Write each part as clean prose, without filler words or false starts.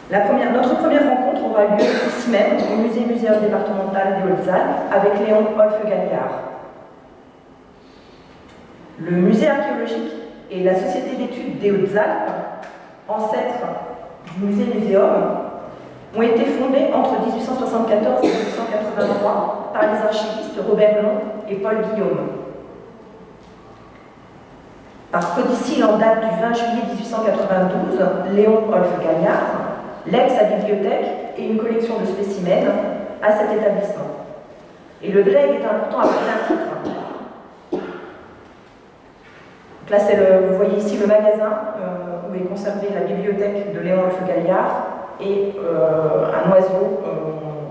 Notre première rencontre aura lieu ici même, au Muséum départemental des Hautes-Alpes, avec Léon Wolf-Galliard. Le musée archéologique et la Société d'études des Hautes-Alpes, ancêtres du musée-muséum, ont été fondés entre 1874 et 1883 par les archivistes Robert Long et Paul Guillaume. Par codicile en date du 20 juillet 1892, Léon Wolf-Galliard lègue sa bibliothèque et une collection de spécimens à cet établissement. Et le legs est important à plein titre. Donc là, vous voyez ici le magasin où est conservée la bibliothèque de Léon Wolf-Galliard et un oiseau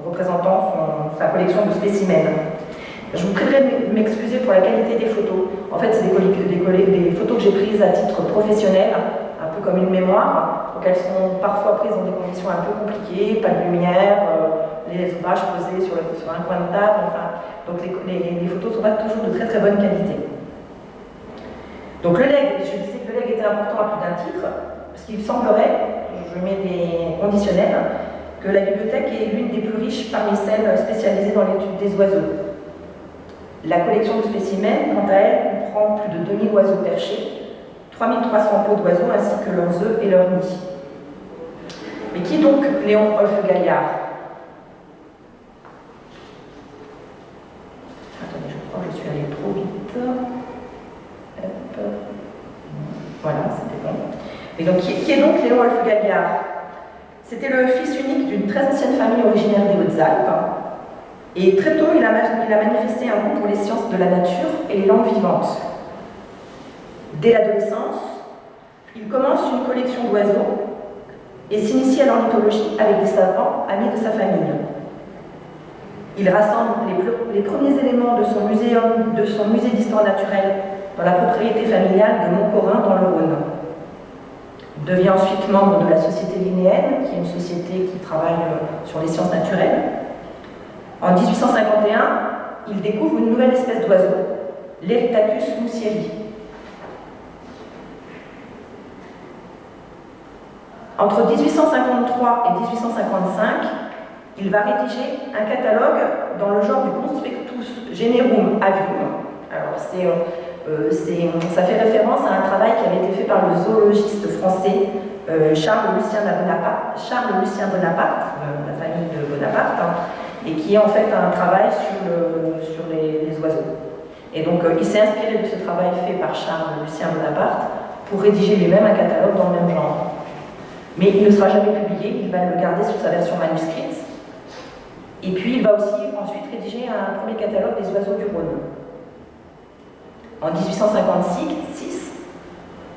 représentant sa collection de spécimens. Je vous prierai de m'excuser pour la qualité des photos. En fait, c'est des photos que j'ai prises à titre professionnel, un peu comme une mémoire. Donc elles sont parfois prises dans des conditions un peu compliquées, pas de lumière, les ouvrages posés sur un coin de table, enfin, donc les photos ne sont pas toujours de très très bonne qualité. Donc le legs, je disais que le legs était important à plus d'un titre, parce qu'il semblerait, je mets des conditionnels, que la bibliothèque est l'une des plus riches parmi celles spécialisées dans l'étude des oiseaux. La collection de spécimens, quant à elle, comprend plus de 2000 oiseaux perchés, 3300 peaux d'oiseaux ainsi que leurs œufs et leurs nids. Mais qui est donc Léon Wolf-Galliard? Attendez, je crois que je suis allée trop vite. Hop. Voilà, c'était bon. Et donc, qui est donc Léon Wolf-Galliard? C'était le fils unique d'une très ancienne famille originaire des Hautes-Alpes. Et très tôt, il a manifesté un goût pour les sciences de la nature et les langues vivantes. Dès l'adolescence, il commence une collection d'oiseaux et s'initie à l'ornithologie avec des savants amis de sa famille. Il rassemble les premiers éléments de son musée d'histoire naturelle dans la propriété familiale de Montcorin dans le Rhône. Il devient ensuite membre de la Société Linnéenne, qui est une société qui travaille sur les sciences naturelles. En 1851, il découvre une nouvelle espèce d'oiseau, l'Erytacus moussieri. Entre 1853 et 1855, il va rédiger un catalogue dans le genre du Conspectus Generum Avium. Alors, ça fait référence à un travail qui avait été fait par le zoologiste français Charles-Lucien Bonaparte, la famille de Bonaparte, et qui est en fait un travail sur les oiseaux. Et donc, il s'est inspiré de ce travail fait par Charles-Lucien Bonaparte pour rédiger lui-même un catalogue dans le même genre. Mais il ne sera jamais publié, il va le garder sous sa version manuscrite. Et puis, il va aussi ensuite rédiger un premier catalogue des oiseaux du Rhône. En 1856,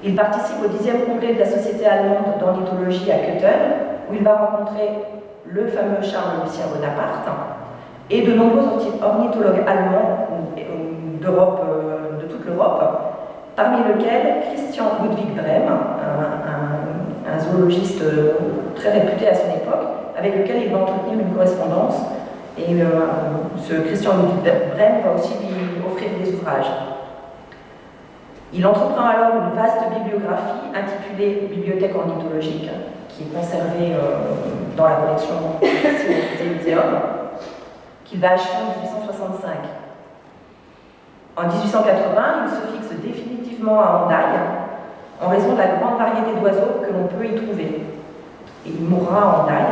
il participe au 10e congrès de la Société allemande d'ornithologie à Köthen, où il va rencontrer le fameux Charles-Lucien Bonaparte et de nombreux ornithologues allemands d'Europe, de toute l'Europe, parmi lesquels Christian Ludwig Brehm, un zoologiste très réputé à son époque, avec lequel il va entretenir une correspondance. Et ce Christian Ludwig Brehm va aussi lui offrir des ouvrages. Il entreprend alors une vaste bibliographie intitulée Bibliothèque ornithologique, qui est conservée dans la collection du muséum, qu'il va achever en 1865. En 1880, il se fixe définitivement à Hendaye, en raison de la grande variété d'oiseaux que l'on peut y trouver. Et il mourra à Hendaye.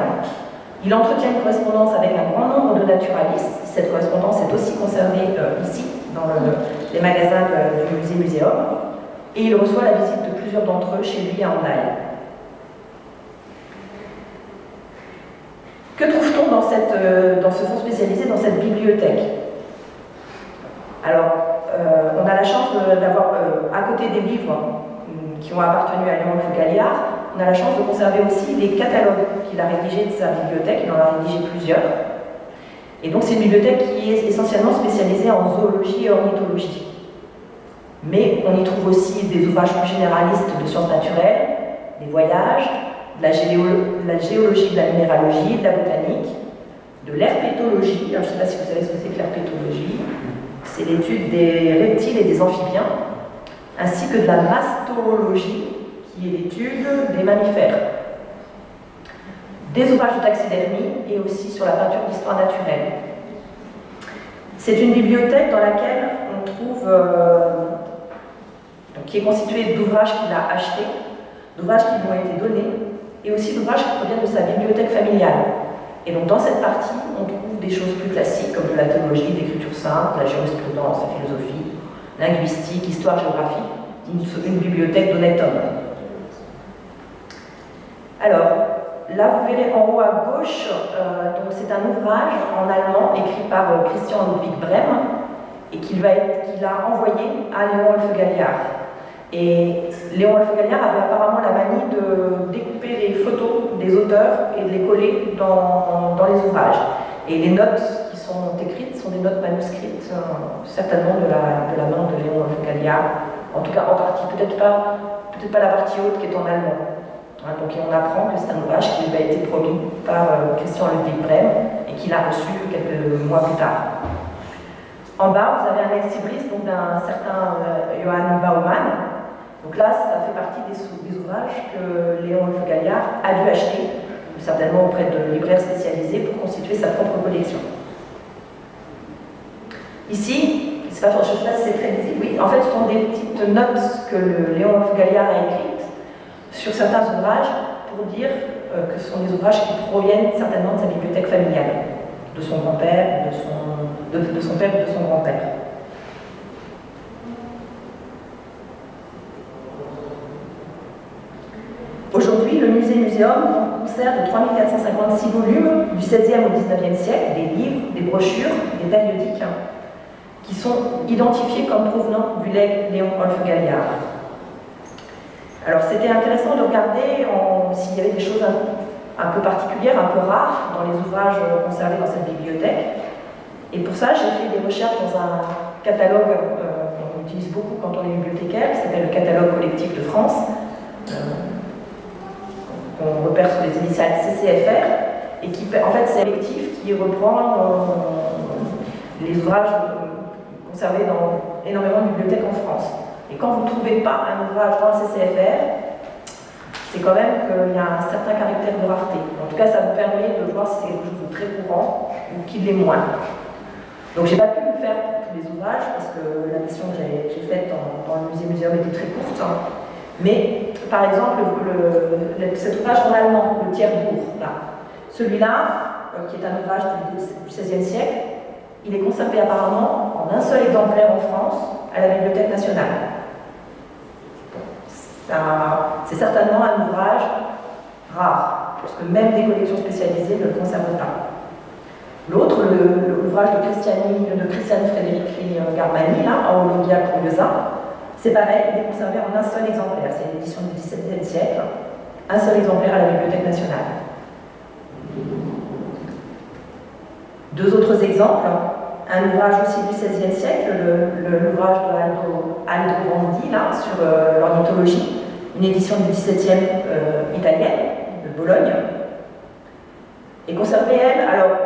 Il entretient une correspondance avec un grand nombre de naturalistes. Cette correspondance est aussi conservée ici, dans les magasins du musée-muséum. Et il reçoit la visite de plusieurs d'entre eux chez lui à Hendaye. Que trouve-t-on dans ce fonds spécialisé, dans cette bibliothèque? Alors, on a la chance d'avoir, à côté des livres qui ont appartenu à Léon Wolf-Galliard, on a la chance de conserver aussi les catalogues qu'il a rédigés de sa bibliothèque. Il en a rédigé plusieurs. Et donc, c'est une bibliothèque qui est essentiellement spécialisée en zoologie et ornithologie. Mais on y trouve aussi des ouvrages plus généralistes de sciences naturelles, des voyages, de la géologie, de la minéralogie, de la botanique, de l'herpétologie. Alors, je ne sais pas si vous savez ce que c'est que l'herpétologie. C'est l'étude des reptiles et des amphibiens, ainsi que de la mastologie, qui est l'étude des mammifères. des ouvrages de taxidermie et aussi sur la peinture d'histoire naturelle. C'est une bibliothèque dans laquelle on trouve, qui est constituée d'ouvrages qu'il a achetés, d'ouvrages qui lui ont été donnés, et aussi d'ouvrages qui proviennent de sa bibliothèque familiale. Et donc dans cette partie, on trouve des choses plus classiques comme de la théologie, l'écriture sainte, la jurisprudence, la philosophie, linguistique, histoire, géographie, une bibliothèque d'honnête homme. Alors, là vous verrez en haut à gauche, donc c'est un ouvrage en allemand écrit par Christian Ludwig Brehm et qu'il a envoyé à Léon Wolfe-Galliard. Et Léon Wolfe-Galliard avait apparemment la manie de découper les photos des auteurs et de les coller dans les ouvrages. Et les notes qui sont écrites sont des notes manuscrites, certainement de la main de Léon Wolfe-Galliard, en tout cas en partie, peut-être pas la partie haute qui est en allemand. Donc on apprend que c'est un ouvrage qui lui a été promis par Christian Ludwig Brehm et qu'il a reçu quelques mois plus tard. En bas, vous avez un ex-libris d'un certain Johann Baumann. Donc là, ça fait partie des ouvrages que Léon Wolfe-Galliard a dû acheter, certainement auprès de libraires spécialisés, pour constituer sa propre collection. Ici, je ne sais pas si c'est très visible, oui, en fait, ce sont des petites notes que Léon Wolfe-Galliard a écrites sur certains ouvrages pour dire que ce sont des ouvrages qui proviennent certainement de sa bibliothèque familiale, de son grand-père, de son père ou de son grand-père. Aujourd'hui, le musée-muséum conserve 3456 volumes du XVIe au XIXe siècle, des livres, des brochures, des périodiques, qui sont identifiés comme provenant du legs Léon Wolfe-Galliard. Alors c'était intéressant de regarder s'il y avait des choses un peu particulières, un peu rares dans les ouvrages conservés dans cette bibliothèque. Et pour ça, j'ai fait des recherches dans un catalogue qu'on utilise beaucoup quand on est bibliothécaire, qui s'appelle le catalogue collectif de France, qu'on repère sur les initiales CCFR, et qui, en fait, c'est un collectif qui reprend les ouvrages conservés dans énormément de bibliothèques en France. Et quand vous ne trouvez pas un ouvrage dans le CCFR, c'est quand même qu'il y a un certain caractère de rareté. En tout cas, ça vous permet de voir si c'est quelque chose de très courant ou qui l'est moins. Donc, j'ai pas pu le faire pour tous les ouvrages parce que la mission que j'ai faite dans le musée-muséum était très courte. Mais, par exemple, cet ouvrage en allemand, le Tiers-Bourg, là, celui-là, qui est un ouvrage du XVIe siècle, il est conservé apparemment en un seul exemplaire en France à la Bibliothèque nationale. C'est certainement un ouvrage rare, parce que même des collections spécialisées ne le conservent pas. L'autre, l'ouvrage de Christiane Frédéric Garmani, là, Aologia Curiosa, c'est pareil, il est conservé en un seul exemplaire. C'est une édition du XVIIe siècle, un seul exemplaire à la Bibliothèque nationale. Deux autres exemples, un ouvrage aussi du XVIe siècle, l'ouvrage de Aldo Rondi, là, sur l'ornithologie, une édition du XVIIe italienne, de Bologne, est conservée, elle, alors,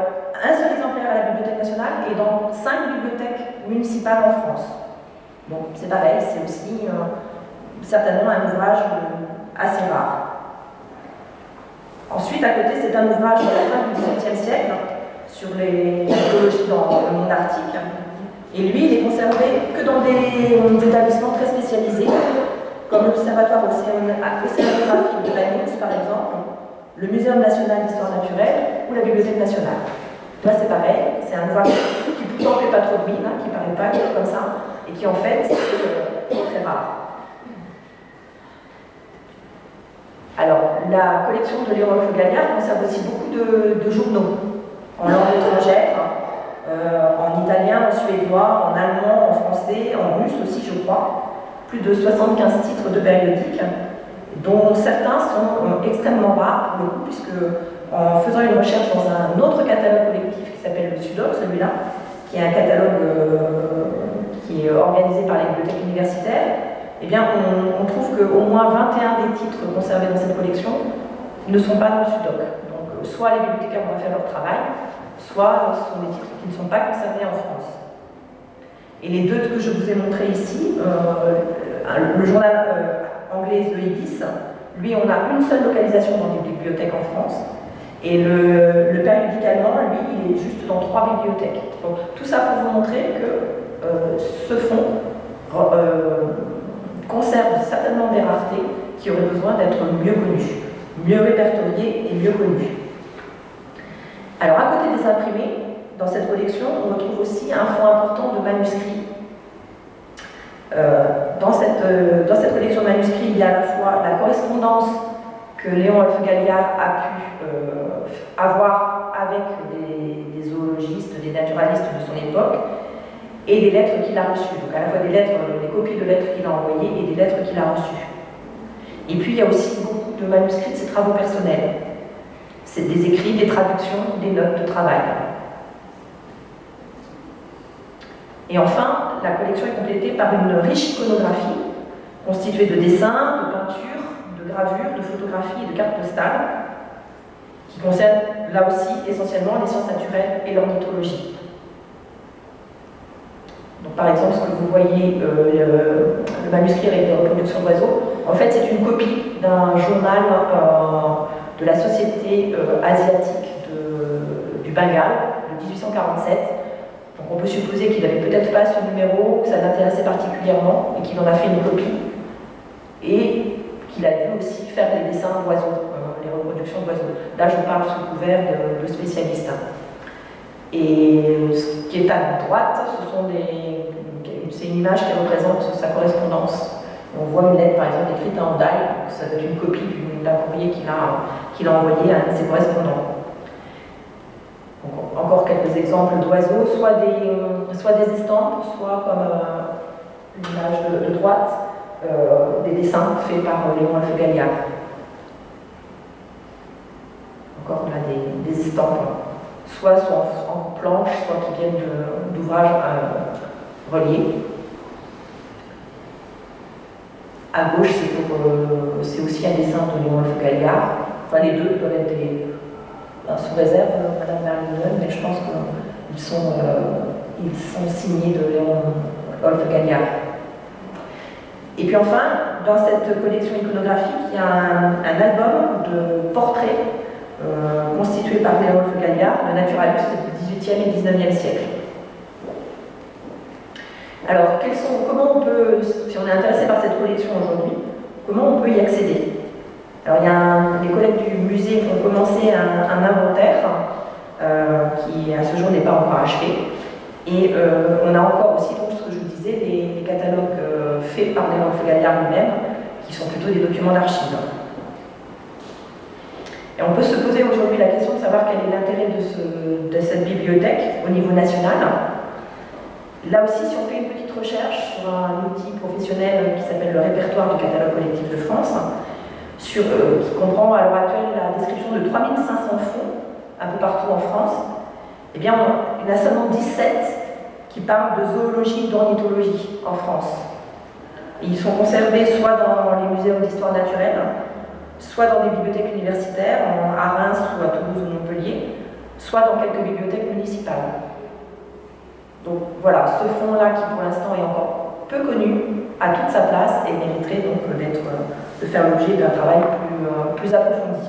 un seul exemplaire à la Bibliothèque nationale et dans 5 bibliothèques municipales en France. Donc c'est pareil, c'est aussi certainement un ouvrage assez rare. Ensuite, à côté, c'est un ouvrage de la fin du XVIIIe siècle sur l'écologie dans le monde arctique. Et lui, il est conservé que dans des établissements très spécialisés, comme l'Observatoire océanographique de Lannions, par exemple, le Muséum national d'histoire naturelle ou la Bibliothèque nationale. Là, c'est pareil, c'est un ouvrage qui pourtant ne fait pas trop de bruit, qui ne paraît pas comme ça, et qui en fait est très rare. Alors, la collection de Léon Wolfe-Galliard conserve aussi beaucoup de journaux en langue étrangère, en italien, en suédois, en allemand, en français, en russe aussi, je crois. Plus de 75 titres de périodiques, dont certains sont extrêmement rares pour le coup, puisque en faisant une recherche dans un autre catalogue collectif qui s'appelle le Sudoc, celui-là, qui est un catalogue qui est organisé par les bibliothèques universitaires, eh bien, on trouve qu'au moins 21 des titres conservés dans cette collection ne sont pas dans le Sudoc. Donc, soit les bibliothécaires vont faire leur travail, soit ce sont des titres qui ne sont pas conservés en France. Et les deux que je vous ai montrés ici, le journal anglais The Ibis, lui, on a une seule localisation dans les bibliothèques en France. Et le périodique allemand, lui, il est juste dans 3 bibliothèques. Donc, tout ça pour vous montrer que ce fonds conserve certainement des raretés qui auraient besoin d'être mieux connues, mieux répertoriées et mieux connues. Alors, à côté des imprimés, dans cette collection, on retrouve aussi un fonds important de manuscrits. Dans cette collection de manuscrits, il y a à la fois la correspondance que Léon Wolf-Galliard a pu avoir avec des zoologistes, des naturalistes de son époque, et des lettres qu'il a reçues. Donc à la fois des copies de lettres qu'il a envoyées et des lettres qu'il a reçues. Et puis il y a aussi beaucoup de manuscrits de ses travaux personnels. C'est des écrits, des traductions, des notes de travail. Et enfin, la collection est complétée par une riche iconographie constituée de dessins, de peintures, de gravures, de photographies et de cartes postales, qui concernent là aussi essentiellement les sciences naturelles et l'ornithologie. Donc, par exemple, ce que vous voyez, le manuscrit avec des reproductions d'oiseaux, en fait, c'est une copie d'un journal de la Société asiatique du Bengale de 1847. Donc, on peut supposer qu'il n'avait peut-être pas ce numéro, que ça l'intéressait particulièrement, et qu'il en a fait une copie, et qu'il a dû aussi faire des dessins d'oiseaux, les reproductions d'oiseaux. Là, je parle sous couvert de spécialistes. Et ce qui est à droite, c'est une image qui représente sa correspondance. On voit une lettre, par exemple, écrite en daille, ça doit être une copie d'un courrier qu'il a envoyé à un de ses correspondants. Donc, encore quelques exemples d'oiseaux, soit des estampes, soit comme l'image de droite, des dessins faits par Léon Wolf-Galliard. Encore là, des estampes, soit en planche, soit qui viennent d'ouvrages reliés. À gauche, c'est aussi un dessin de Léon Wolf-Galliard. Enfin, les deux doivent être sous réserve, Madame Vermeulen, mais je pense qu'ils sont signés de Léon Wolf-Galliard. Et puis enfin, dans cette collection iconographique, il y a un album de portraits constitué par Léon Wolf-Galliard, de naturalistes du XVIIIe et XIXe siècle. Alors, comment on peut, si on est intéressé par cette collection aujourd'hui, comment on peut y accéder? Alors, les collègues du musée ont commencé un inventaire qui, à ce jour, n'est pas encore achevé. Et on a encore aussi, donc, ce que je vous disais, les catalogues faits par Léon Wolf-Galliard lui-même, qui sont plutôt des documents d'archives. Et on peut se poser aujourd'hui la question de savoir quel est l'intérêt de cette bibliothèque au niveau national. Là aussi, si on fait une petite recherche sur un outil professionnel qui s'appelle le répertoire du catalogue collectif de France, qui comprend à l'heure actuelle la description de 3500 fonds un peu partout en France, eh bien, il y en a seulement 17 qui parlent de zoologie et d'ornithologie en France. Et ils sont conservés soit dans les muséums d'histoire naturelle, soit dans des bibliothèques universitaires, à Reims ou à Toulouse ou Montpellier, soit dans quelques bibliothèques municipales. Donc voilà, ce fonds-là qui pour l'instant est encore peu connu, a toute sa place et mériterait donc de faire l'objet d'un travail plus approfondi.